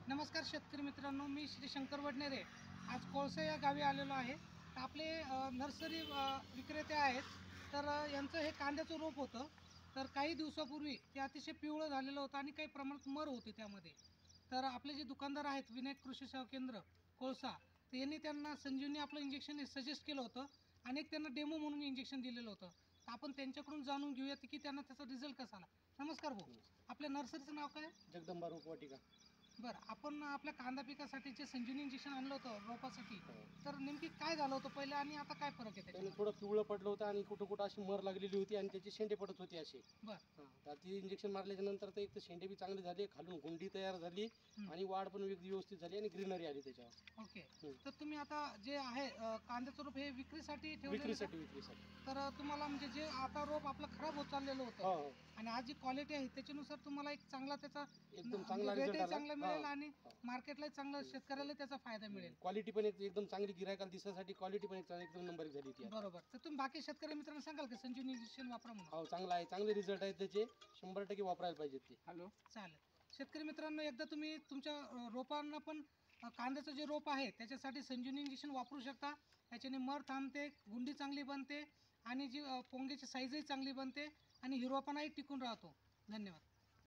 नमस्कार शेतकरी मित्रांनो, मी श्री शंकर वडनेरे आज कोळसा या गावी आलेलो आहे. तर आपले नर्सरी विक्रेते आहेत. तर यांचं हे कांद्याचं रोप होतं. तर काही दिवसापूर्वी ते अतिशय पिवळं झालेलं होतं आणि काही प्रमाणात मर होते त्यामध्ये. तर आपले जे दुकानदार आहेत विनायक कृषी सेवा केंद्र कोळसा, तर यांनी त्यांना संजीवनी आपलं इंजेक्शन सजेस्ट केलं होतं आणि एक त्यांना डेमो म्हणून इंजेक्शन दिलेलं होतं. तर आपण त्यांच्याकडून जाणून घेऊयात की त्यांना त्याचा रिझल्ट कसा आला. नमस्कार भाऊ, आपल्या नर्सरीचं नाव काय? जगदंबा रोपवाटिका. बरं, आपण आपल्या कांदा पिकासाठी जे संजीवनी इंजेक्शन आणलं होतं रोपासाठी, हो. तर नेमकी काय झालं होतं पहिलं आणि आता काय फरक आहे त्याने त्याच्यामध्ये? थोडं पिवळं पडलं होतं आणि कुठं कुठं अशी मर लागलेली होती आणि त्याचे शेंडे पडत होते असे. बरं. हां, तर ते इंजेक्शन मारल्याच्या नंतर तर एक तर शेंडे बी चांगले झाले, खालून गुंडी तयार झाली आणि वाढ पण व्यवस्थित झाली आणि ग्रीनरी आली त्याच्यावर. ओके. तर तुम्ही आता जे आहे कांद्याचं रोप हे विक्रीसाठी ठेवलेलं का? विक्रीसाठी. तर तुम्हाला म्हणजे जे आता रोप आपलं खराब होत चाललेलं हो, होतं हो. आणि आज जी क्वालिटी आहे त्याच्यानुसार तुम्हाला एक चांगला त्याचा एकदम म्हणजे चांगला रिझल्ट रेटही आला. चांगला मिळेल हां, आणि हो. मार्केटलाही चांगलं शेतकऱ्याला त्याचा फायदा मिळेल. क्वालिटी पण एकदम चांगली गिरायकाला दिसण्यासाठी क्वालिटी पण एकदम नंबर झाली ती आता. बरोबर. तर तुम्ही बाकी शेतकरी मित्रांना सांगाल का संजीवनी इंजेक्शन वापरा म्हणून? हो, चांगला आहे. चांगले रिझल्ट आहेत त्याचे. 100% वापरायला पाहिजेत ते. चालेल. शेतकरी मित्रांनो, एकदा तुम्ही तुमच्या रोपांना पण कांद्याचं जे रोप आहे त्याच्यासाठी संजीवनी इंजेक्शन वापरू शकता. त्याच्याने मर थांबते, गुंडी चांगली बनते आणि जी पोंगेची साईजही चांगली बनते आणि हिरवापणाही टिकून राहतो. धन्यवाद.